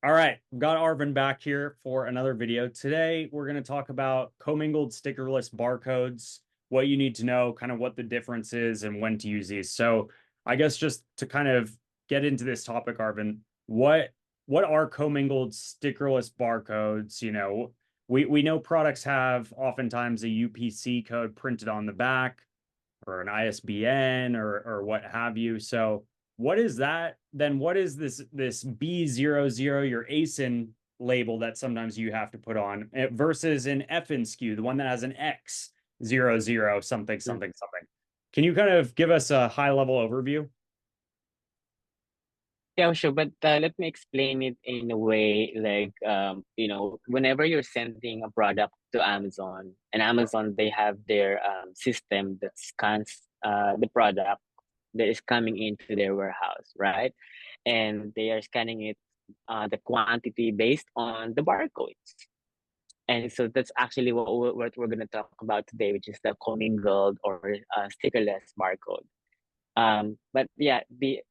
All right, got Arvin back here for another video. Today, we're going to talk about commingled stickerless barcodes, what you need to know, kind of what the difference is, and when to use these. So, I guess just to kind of get into this topic, Arvin, what are commingled stickerless barcodes? We know products have oftentimes a UPC code printed on the back, or an ISBN, or what have you. So what is that? Then what is this B00, your ASIN label that sometimes you have to put on versus an FNSKU, the one that has an X00 something something something. Can you kind of give us a high level overview? Yeah, sure. But let me explain it in a way like, whenever you're sending a product to Amazon, and Amazon, they have their system that scans the product that is coming into their warehouse, right? And they are scanning it, the quantity based on the barcodes. And so that's actually what we're going to talk about today, which is the commingled or stickerless barcode. But yeah, the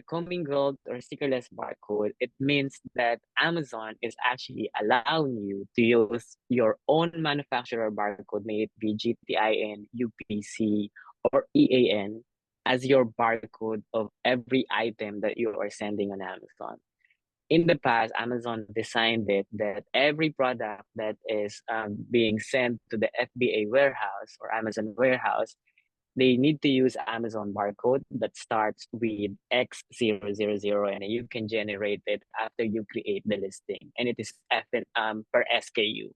commingled or stickerless barcode, it means that Amazon is actually allowing you to use your own manufacturer barcode, may it be GTIN, UPC, or EAN, as your barcode of every item that you are sending on Amazon. In the past, Amazon designed it that every product that is being sent to the FBA warehouse or Amazon warehouse, they need to use Amazon barcode that starts with X000, and you can generate it after you create the listing, and it is per SKU.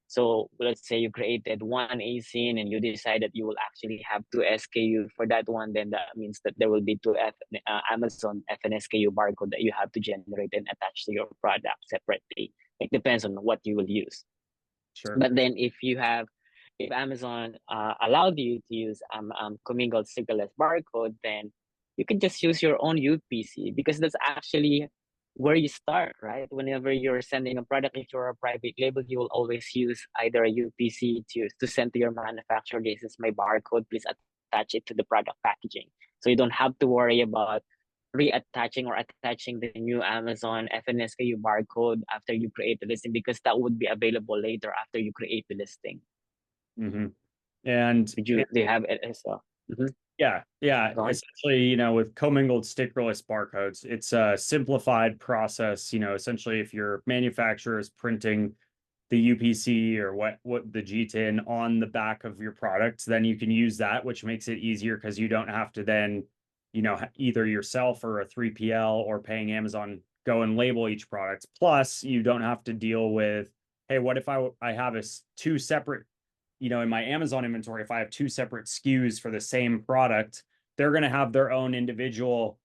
So let's say you created one ASIN and you decide that you will actually have two SKU for that one, then that means that there will be Amazon FNSKU barcode that you have to generate and attach to your product separately. It depends on what you will use. Sure. But then if Amazon allowed you to use commingled stickerless barcode, then you can just use your own UPC, because that's actually where you start, right? Whenever you're sending a product, if you're a private label, you will always use either a UPC to send to your manufacturer. This is my barcode. Please attach it to the product packaging. So you don't have to worry about reattaching or attaching the new Amazon FNSKU barcode after you create the listing, because that would be available later after you create the listing. Hmm. And They have it as well? Mm-hmm. yeah, Go on. essentially, with commingled stickerless barcodes, it's a simplified process. Essentially, if your manufacturer is printing the UPC or what the GTIN on the back of your product, then you can use that, which makes it easier because you don't have to then, either yourself or a 3PL or paying Amazon go and label each product. Plus, you don't have to deal with, hey, what if I have two separate, in my Amazon inventory, if I have two separate SKUs for the same product, they're going to have their own individual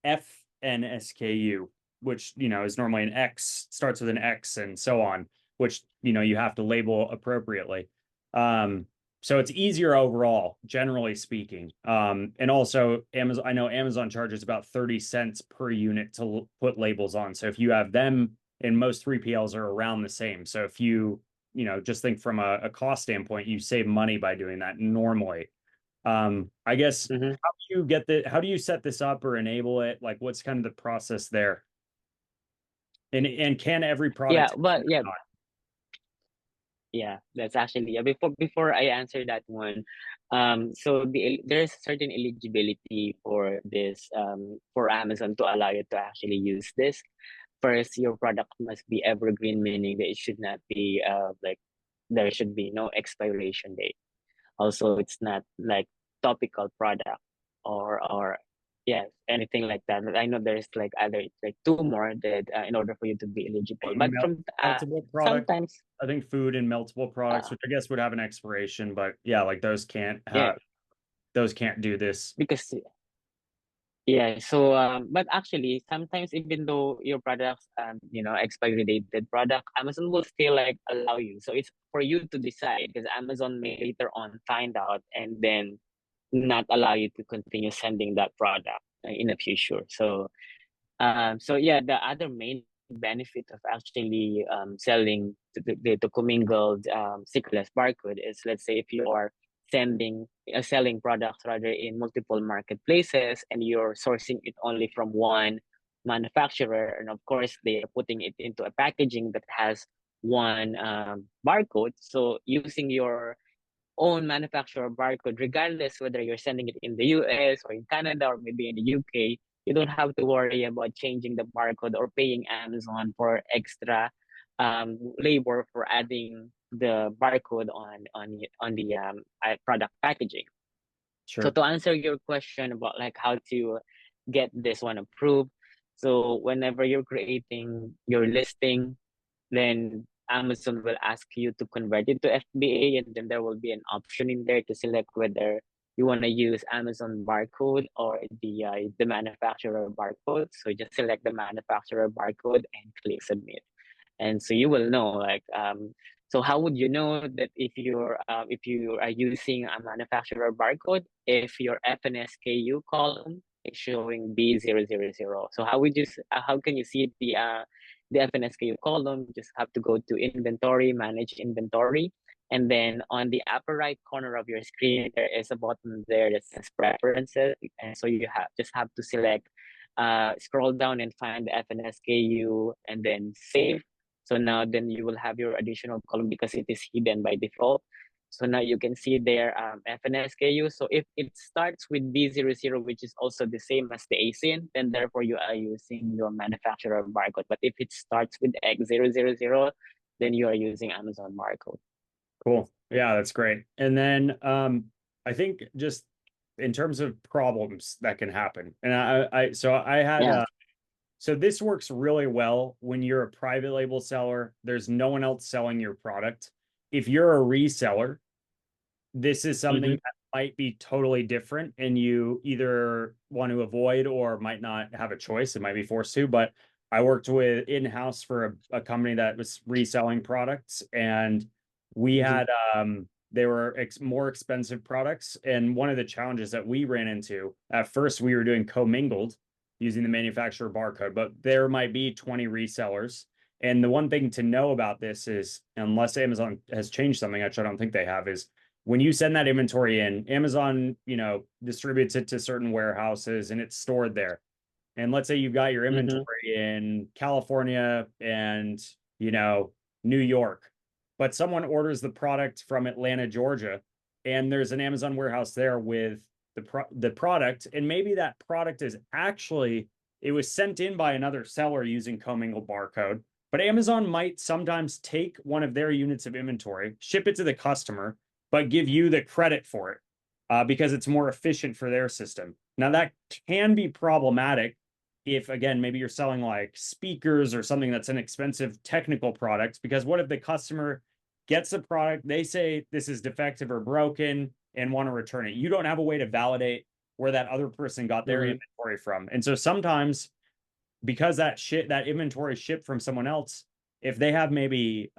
FNSKU, which, is normally an X, starts with an X and so on, which, you have to label appropriately. So it's easier overall, generally speaking. And also Amazon, I know Amazon charges about 30 cents per unit to put labels on. So if you have them, and most 3PLs are around the same. So if just think from a cost standpoint, you save money by doing that normally. I guess Mm-hmm. how do you set this up or enable it? Like what's kind of the process there? And can every Yeah, product but yeah, yeah, that's actually, yeah. Before I answer that one, so there's certain eligibility for this, for Amazon to allow you to actually use this. First, your product must be evergreen, meaning that it should not be like, there should be no expiration date. Also, it's not like topical product, or yeah, anything like that. I know there's like other, like two more that in order for you to be eligible. But from meltable products. sometimes, I think food and meltable products, uh which I guess would have an expiration, but yeah, like yeah, those can't do this. because yeah, so but actually sometimes, even though your products expiry dated product, Amazon will still like allow you. So it's for you to decide, because Amazon may later on find out and then not allow you to continue sending that product in the future. So yeah, the other main benefit of actually selling the commingled stickerless barcode is, let's say if you are selling products rather in multiple marketplaces, and you're sourcing it only from one manufacturer, and of course they are putting it into a packaging that has one barcode. So using your own manufacturer barcode, regardless whether you're sending it in the US or in Canada or maybe in the UK, you don't have to worry about changing the barcode or paying Amazon for extra labor for adding the barcode on the product packaging. So Sure. to answer your question about like how to get this one approved, so whenever you're creating your listing, then Amazon will ask you to convert it to FBA, and then there will be an option in there to select whether you want to use Amazon barcode or the manufacturer barcode. So just select the manufacturer barcode and click submit, and so you will know like so how would you know that if you are using a manufacturer barcode if your FNSKU column is showing B000? So how can you see the FNSKU column? You just have to go to inventory, manage inventory, and then on the upper right corner of your screen there is a button there that says preferences, and so you just have to select scroll down and find the FNSKU and then save. So now then you will have your additional column because it is hidden by default. So now you can see there FNSKU. So if it starts with B00, which is also the same as the ASIN, then therefore you are using your manufacturer barcode. But if it starts with X000, then you are using Amazon barcode. Cool. Yeah, that's great. And then I think just in terms of problems that can happen, and I had Yeah. so this works really well when you're a private label seller. There's no one else selling your product. If you're a reseller, this is something Mm-hmm. that might be totally different, and you either want to avoid or might not have a choice. It might be forced to, but I worked with in-house for a company that was reselling products, and we Mm-hmm. had they were more expensive products. And one of the challenges that we ran into at first, we were doing co-mingled using the manufacturer barcode, but there might be 20 resellers. And the one thing to know about this is, unless Amazon has changed something, which I don't think they have, is when you send that inventory in, Amazon, distributes it to certain warehouses and it's stored there. And let's say you've got your Mm-hmm. inventory in California and, New York, but someone orders the product from Atlanta, Georgia, and there's an Amazon warehouse there with the product, and maybe that product is actually it was sent in by another seller using commingled barcode, but Amazon might sometimes take one of their units of inventory, ship it to the customer, but give you the credit for it because it's more efficient for their system. Now, that can be problematic if, again, maybe you're selling like speakers or something that's an expensive technical product, because what if the customer gets the product, they say this is defective or broken and want to return it? You don't have a way to validate where that other person got their Mm-hmm. inventory from. And so sometimes because that inventory shipped from someone else, if they have maybe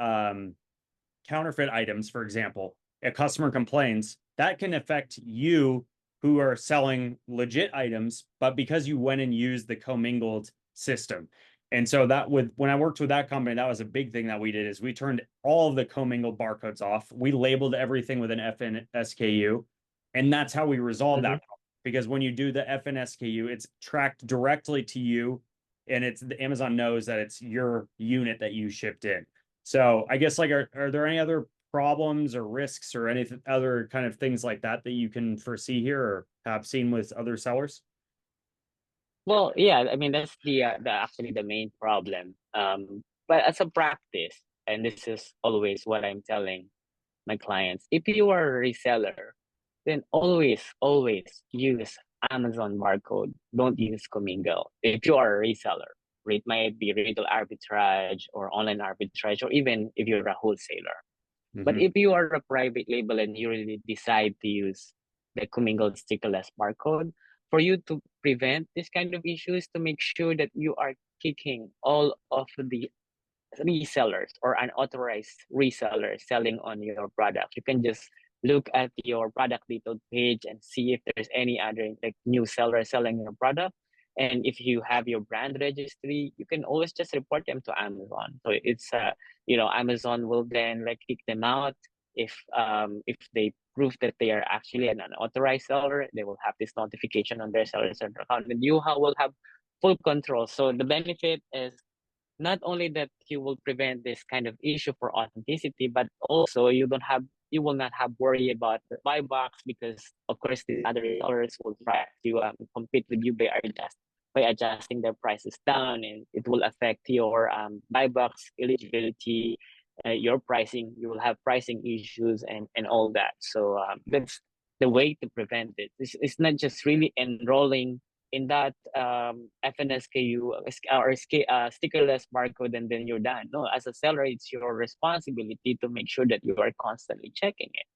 counterfeit items, for example, a customer complains, that can affect you who are selling legit items, but because you went and used the commingled system. And so when I worked with that company, that was a big thing that we did is we turned all of the commingled barcodes off. We labeled everything with an FNSKU, and that's how we resolved Mm-hmm. that problem. Because when you do the FNSKU, it's tracked directly to you, and the Amazon knows that it's your unit that you shipped in. So I guess like are there any other problems or risks or any other kind of things like that that you can foresee here or have seen with other sellers? Well, yeah, I mean that's the actually the main problem. But as a practice, and this is always what I'm telling my clients, if you are a reseller, then always use Amazon barcode. Don't use Commingle. If you are a reseller, it might be retail arbitrage or online arbitrage, or even if you're a wholesaler. But Mm-hmm. if you are a private label and you really decide to use the commingled stickerless barcode, for you to prevent this kind of issues, to make sure that you are kicking all of the resellers or unauthorized resellers selling on your product, you can just look at your product detail page and see if there's any other like new seller selling your product. And if you have your brand registry, you can always just report them to Amazon. So it's Amazon will then like kick them out if they prove that they are actually an unauthorized seller. They will have this notification on their seller center account, and will have full control. So the benefit is not only that you will prevent this kind of issue for authenticity, but also you will not have worry about the buy box, because of course the other sellers will try to compete with you by adjusting their prices down, and it will affect your buy box eligibility, your pricing. You will have pricing issues and all that. So that's the way to prevent it. It's not just really enrolling in that FNSKU or stickerless barcode and then you're done. No, as a seller, it's your responsibility to make sure that you are constantly checking it.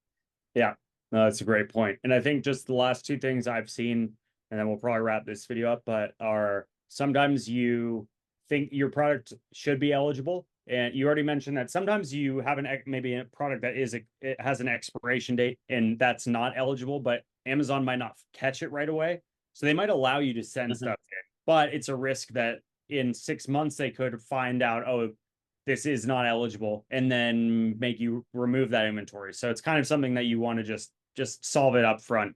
Yeah, no, that's a great point. And I think just the last two things I've seen, and then we'll probably wrap this video up, but are sometimes you think your product should be eligible. And you already mentioned that sometimes you have maybe a product that it has an expiration date and that's not eligible, but Amazon might not catch it right away. So they might allow you to send Mhm. stuff in, but it's a risk that in 6 months they could find out, oh, this is not eligible, and then make you remove that inventory. So it's kind of something that you want to just solve it up front.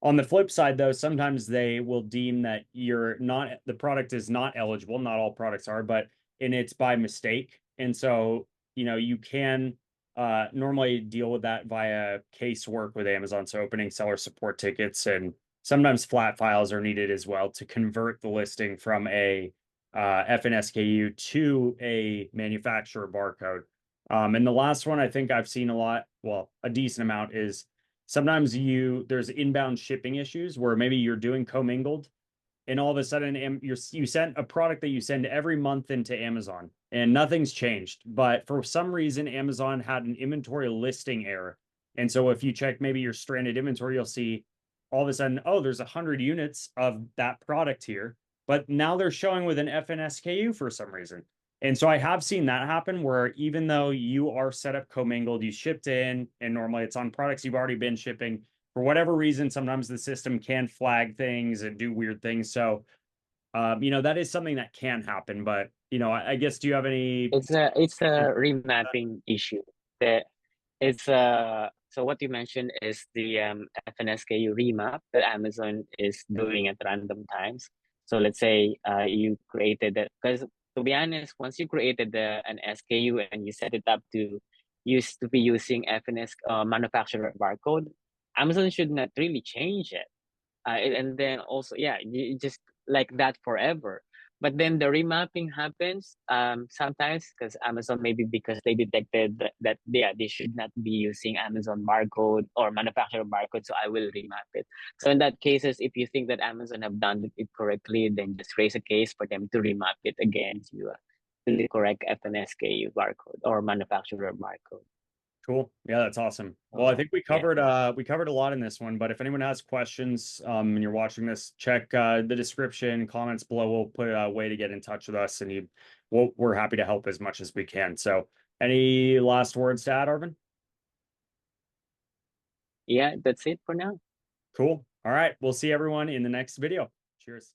On the flip side, though, sometimes they will deem that the product is not eligible. Not all products are, but and it's by mistake. And so, you can normally deal with that via casework with Amazon. So opening seller support tickets, and sometimes flat files are needed as well to convert the listing from a FNSKU to a manufacturer barcode. And the last one I think I've seen a lot, well, a decent amount, is sometimes there's inbound shipping issues where maybe you're doing commingled and all of a sudden you sent a product that you send every month into Amazon and nothing's changed. But for some reason, Amazon had an inventory listing error. And so if you check maybe your stranded inventory, you'll see all of a sudden, oh, there's 100 units of that product here, but now they're showing with an FNSKU for some reason. And so I have seen that happen where even though you are set up commingled, you shipped in, and normally it's on products you've already been shipping, for whatever reason, sometimes the system can flag things and do weird things. So, that is something that can happen. But, I guess, do you have any? It's a remapping issue. That it's so what you mentioned is the FNSKU remap that Amazon is doing at random times. So let's say you created it, because to be honest, once you created an SKU and you set it up to used to be using FNS manufacturer barcode, Amazon should not really change it. And then also, yeah, you just like that forever. But then the remapping happens sometimes because Amazon, maybe because they detected that yeah, they should not be using Amazon barcode or manufacturer barcode, so I will remap it. So in that cases, if you think that Amazon have done it correctly, then just raise a case for them to remap it again to the correct FNSKU barcode or manufacturer barcode. Cool. Yeah, that's awesome. Well, I So think we yeah. covered a lot in this one, but if anyone has questions, and you're watching this, check the description, comments below. We'll put a way to get in touch with us, and we're happy to help as much as we can. So, any last words to add, Arvin? Yeah, that's it for now. Cool. All right. We'll see everyone in the next video. Cheers.